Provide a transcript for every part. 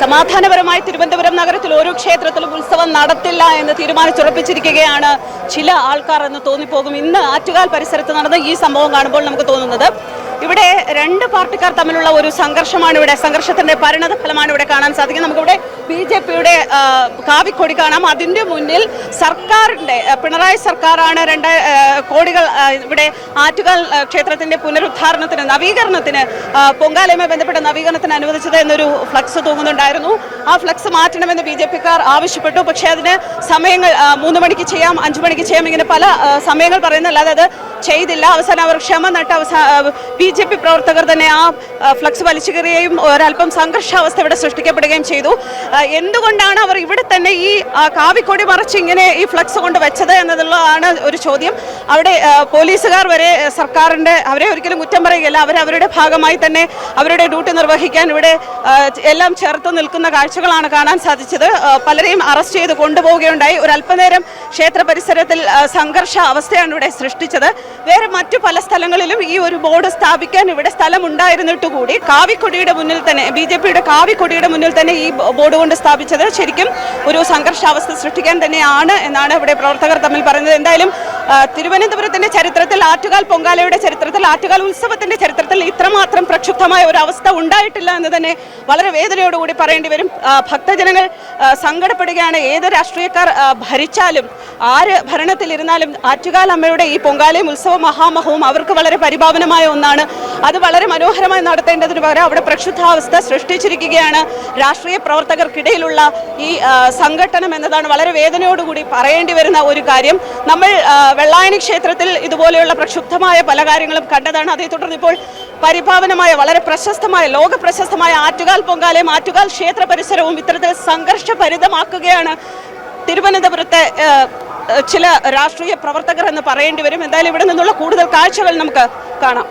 സമാധാനപരമായി തിരുവനന്തപുരം നഗരത്തിൽ ഒരു ക്ഷേത്രത്തിലും ഉത്സവം നടത്തില്ല എന്ന് തീരുമാനിച്ചുറപ്പിച്ചിരിക്കുകയാണ് ചില ആൾക്കാർ എന്ന് തോന്നിപ്പോകും. ഇന്ന് ആറ്റുകാൽ പരിസരത്ത് നടന്ന ഈ സംഭവം കാണുമ്പോൾ നമുക്ക് തോന്നുന്നത് ഇവിടെ രണ്ട് പാർട്ടിക്കാർ തമ്മിലുള്ള ഒരു സംഘർഷമാണ്, ഇവിടെ സംഘർഷത്തിന്റെ പരിണത ഫലമാണ് ഇവിടെ കാണാൻ സാധിക്കും. നമുക്കിവിടെ BJPയുടെ കാവിക്കൊടി കാണാം. അതിൻ്റെ മുന്നിൽ സർക്കാരിൻ്റെ പിണറായി സർക്കാരാണ് കോടികൾ ഇവിടെ ആറ്റുകാൽ ക്ഷേത്രത്തിന്റെ പുനരുദ്ധാരണത്തിന് നവീകരണത്തിന് പൊങ്കാലയുമായി ബന്ധപ്പെട്ട നവീകരണത്തിന് അനുവദിച്ചത് എന്നൊരു ഫ്ലക്സ് തൂങ്ങുന്നുണ്ടായിരുന്നു. ആ ഫ്ലക്സ് മാറ്റണമെന്ന് BJPക്കാർ ആവശ്യപ്പെട്ടു. പക്ഷേ അതിന് സമയങ്ങൾ 3 മണിക്ക് ചെയ്യാം, 5 മണിക്ക് ചെയ്യാം, ഇങ്ങനെ പല സമയങ്ങൾ പറയുന്നല്ലാതെ അത് ചെയ്തില്ല. അവസാനം അവർ ക്ഷമ നട്ട് BJP പ്രവർത്തകർ തന്നെ ആ ഫ്ലക്സ് വലിച്ചു കയറുകയും ഒരല്പം സംഘർഷാവസ്ഥ ഇവിടെ സൃഷ്ടിക്കപ്പെടുകയും ചെയ്തു. എന്തുകൊണ്ടാണ് അവർ ഇവിടെ തന്നെ ഈ കാവിക്കൊടി മറിച്ച് ഇങ്ങനെ ഈ ഫ്ലക്സ് കൊണ്ട് വെച്ചത് എന്നതുള്ളതാണ് ഒരു ചോദ്യം. അവിടെ പോലീസുകാർ വരെ സർക്കാരിൻ്റെ അവരെ ഒരിക്കലും കുറ്റം പറയുകയില്ല, അവരവരുടെ ഭാഗമായി തന്നെ അവരുടെ ഡ്യൂട്ടി നിർവഹിക്കാൻ ഇവിടെ എല്ലാം ചേർത്ത് നിൽക്കുന്ന കാഴ്ചകളാണ് കാണാൻ സാധിച്ചത്. പലരെയും അറസ്റ്റ് ചെയ്ത് കൊണ്ടുപോവുകയുണ്ടായി. ഒരല്പനേരം ക്ഷേത്ര പരിസരത്തിൽ സംഘർഷ അവസ്ഥയാണ് ഇവിടെ സൃഷ്ടിച്ചത്. വേറെ മറ്റു പല സ്ഥലങ്ങളിലും ഈ ഒരു ബോർഡ് സ്ഥാപിക്കാൻ ഇവിടെ സ്ഥലം ഉണ്ടായിരുന്നിട്ട് കൂടി കാവിക്കൊടിയുടെ മുന്നിൽ തന്നെ BJPയുടെ കാവിക്കൊടിയുടെ മുന്നിൽ തന്നെ ഈ ബോർഡ് കൊണ്ട് സ്ഥാപിച്ചത് ശരിക്കും ഒരു സംഘർഷാവസ്ഥ സൃഷ്ടിക്കാൻ തന്നെയാണ് എന്നാണ് ഇവിടെ പ്രവർത്തകർ തമ്മിൽ പറയുന്നത്. എന്തായാലും തിരുവനന്തപുരത്തിന്റെ ചരിത്രത്തിൽ, ആറ്റുകാൽ പൊങ്കാലയുടെ ചരിത്രത്തിൽ, ആറ്റുകാൽ ഉത്സവത്തിന്റെ ചരിത്രത്തിൽ ഇത്രമാത്രം പ്രക്ഷുബ്ധമായ ഒരു അവസ്ഥ ഉണ്ടായിട്ടില്ല എന്ന് തന്നെ വളരെ വേദനയോടുകൂടി പറയേണ്ടി വരും. ഭക്തജനങ്ങൾ സങ്കടപ്പെടുകയാണ്. ഏത് രാഷ്ട്രീയക്കാർ ഭരിച്ചാലും ആര് ഭരണത്തിലിരുന്നാലും ആറ്റുകാൽ അമ്മയുടെ ഈ പൊങ്കാലയും ഉത്സവ മഹാമഹവും അവർക്ക് വളരെ പരിപാവനമായ ഒന്നാണ്. അത് വളരെ മനോഹരമായി നടത്തേണ്ടതിന് പകരം അവിടെ പ്രക്ഷുബ്ധാവസ്ഥ സൃഷ്ടിച്ചിരിക്കുകയാണ്. രാഷ്ട്രീയ പ്രവർത്തകർക്കിടയിലുള്ള ഈ സംഘട്ടനം എന്നതാണ് വളരെ വേദനയോടുകൂടി പറയേണ്ടി വരുന്ന ഒരു കാര്യം. നമ്മൾ വെള്ളായണി ക്ഷേത്രത്തിൽ ഇതുപോലെയുള്ള പ്രക്ഷുബ്ധമായ പല കാര്യങ്ങളും കണ്ടതാണ്. അതേ തുടർന്ന് ഇപ്പോൾ പരിപാവനമായ വളരെ പ്രശസ്തമായ ലോക പ്രശസ്തമായ ആറ്റുകാൽ പൊങ്കാലയും ആറ്റുകാൽ ക്ഷേത്ര പരിസരവും ഇത്തരത്തിൽ സംഘർഷഭരിതമാക്കുകയാണ് തിരുവനന്തപുരത്തെ ചില രാഷ്ട്രീയ പ്രവർത്തകർ എന്ന് പറയേണ്ടി വരും. എന്തായാലും ഇവിടെ നിന്നുള്ള കൂടുതൽ കാഴ്ചകൾ നമുക്ക് കാണാം.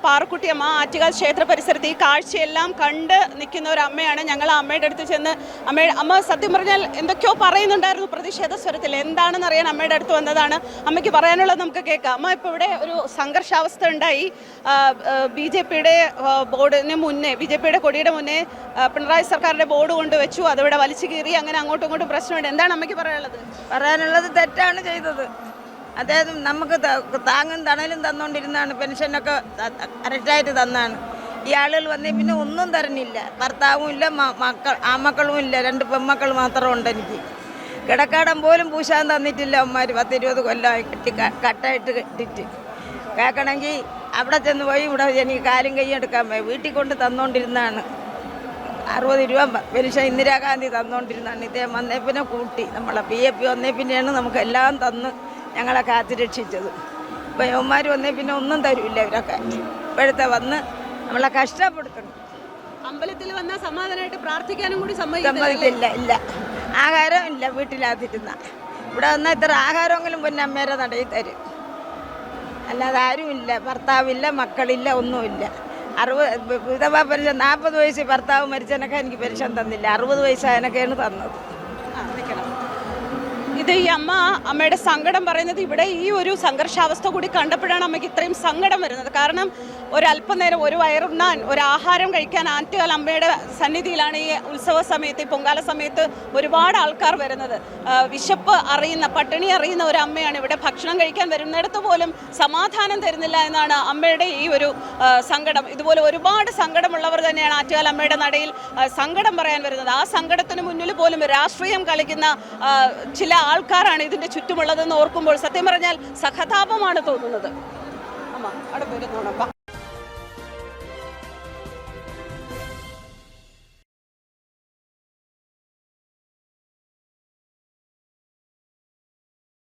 പാറക്കുട്ടിയമ്മ ആറ്റുകാൽ ക്ഷേത്ര പരിസരത്ത് ഈ കാഴ്ചയെല്ലാം കണ്ട് നിൽക്കുന്ന ഒരു അമ്മയാണ്. ഞങ്ങൾ ആ അമ്മയുടെ അടുത്ത് ചെന്ന് അമ്മ സത്യം പറഞ്ഞാൽ എന്തൊക്കെയോ പറയുന്നുണ്ടായിരുന്നു പ്രതിഷേധ സ്വരത്തിൽ. എന്താണെന്ന് അറിയാൻ അമ്മയുടെ അടുത്ത് വന്നതാണ്. അമ്മയ്ക്ക് പറയാനുള്ളത് നമുക്ക് കേൾക്കാം. അമ്മ ഇപ്പോൾ ഇവിടെ ഒരു സംഘർഷാവസ്ഥ ഉണ്ടായി. BJPയുടെ ബോർഡിന് മുന്നേ, BJPയുടെ കൊടിയുടെ മുന്നേ പിണറായി സർക്കാരിൻ്റെ ബോർഡ് കൊണ്ടുവച്ചു. അതിവിടെ വലിച്ചു കീറി. അങ്ങനെ അങ്ങോട്ടും ഇങ്ങോട്ടും പ്രശ്നമുണ്ട്. എന്താണ് അമ്മയ്ക്ക് പറയാനുള്ളത്? തെറ്റാണ് ചെയ്തത്. അദ്ദേഹം നമുക്ക് താങ്ങും തണലും തന്നുകൊണ്ടിരുന്നാണ്. പെൻഷനൊക്കെ കറക്റ്റായിട്ട് തന്നാണ്. ഈ ആളുകൾ വന്നേ പിന്നെ ഒന്നും തരണില്ല. ഭർത്താവും ഇല്ല, ആമക്കളും ഇല്ല, 2 പെൺമക്കൾ മാത്രമുണ്ട് എനിക്ക്. കിടക്കാടം പോലും പൂശാൻ തന്നിട്ടില്ല അമ്മമാർ. 10-20 കൊല്ലമായി കട്ടായിട്ട് കെട്ടിട്ട്. കേൾക്കണമെങ്കിൽ അവിടെ ചെന്ന് പോയി ഇവിടെ എനിക്ക് കാലും കൈ എടുക്കാൻ പോയി. വീട്ടിൽ കൊണ്ട് തന്നുകൊണ്ടിരുന്നാണ്. 60 രൂപ പെൻഷൻ ഇന്ദിരാഗാന്ധി തന്നുകൊണ്ടിരുന്നാണ്. ഇദ്ദേഹം വന്നേ പിന്നെ കൂട്ടി. നമ്മളെ PAP വന്നേ പിന്നെയാണ് നമുക്കെല്ലാം തന്ന് ഞങ്ങളെ കാത്തു രക്ഷിച്ചത്. ഇപ്പം യവന്മാർ വന്നേ പിന്നെ ഒന്നും തരില്ല. ഇവരൊക്കെ ഇപ്പോഴത്തെ വന്ന് നമ്മളെ കഷ്ടപ്പെടുത്തണം. അമ്പലത്തിൽ വന്നാൽ സമാധാനമായിട്ട് പ്രാർത്ഥിക്കാനും കൂടി സമ്മതിക്കില്ല. ഇല്ല, ആഹാരം ഇല്ല വീട്ടിലാത്തിരുന്ന ഇവിടെ വന്നാൽ ഇത്ര ആഹാരമെങ്കിലും പിന്നെ അമ്മേരെ നടയിൽ തരും. അല്ലാതെ ആരുമില്ല, ഭർത്താവില്ല, മക്കളില്ല, ഒന്നുമില്ല. 60 വിധവാ പെൻഷൻ 40 വയസ്സ് ഭർത്താവ് മരിച്ചതിനൊക്കെ എനിക്ക് പെൻഷൻ തന്നില്ല. 60 വയസ്സായതിനൊക്കെയാണ് തന്നത്. ഇത് ഈ അമ്മയുടെ സങ്കടം പറയുന്നത് ഇവിടെ ഈ ഒരു സംഘർഷാവസ്ഥ കൂടി കണ്ടപ്പോഴാണ് അമ്മയ്ക്ക് ഇത്രയും സങ്കടം വരുന്നത്. കാരണം ഒരല്പനേരം ഒരു വയറുണ്ണാൻ ഒരു ആഹാരം കഴിക്കാൻ ആറ്റുകാൽ അമ്മയുടെ സന്നിധിയിലാണ് ഈ ഉത്സവ സമയത്ത്, ഈ പൊങ്കാല സമയത്ത് ഒരുപാട് ആൾക്കാർ വരുന്നത്. വിശപ്പ് അറിയുന്ന, പട്ടിണി അറിയുന്ന ഒരു അമ്മയാണ്. ഇവിടെ ഭക്ഷണം കഴിക്കാൻ വരുന്നിടത്ത് പോലും സമാധാനം തരുന്നില്ല എന്നാണ് അമ്മയുടെ ഈ ഒരു സങ്കടം. ഇതുപോലെ ഒരുപാട് സങ്കടമുള്ളവർ തന്നെയാണ് ആറ്റുകാൽ അമ്മയുടെ നടയിൽ സങ്കടം പറയാൻ വരുന്നത്. ആ സങ്കടത്തിന് മുന്നിൽ പോലും രാഷ്ട്രീയം കളിക്കുന്ന ചില ആൾക്കാരാണ് ഇതിന്റെ ചുറ്റുമുള്ളതെന്ന് ഓർക്കുമ്പോൾ സത്യം പറഞ്ഞാൽ സഹതാപമാണ് തോന്നുന്നത്. അമ്മ അവിടെ വരുന്നോണം.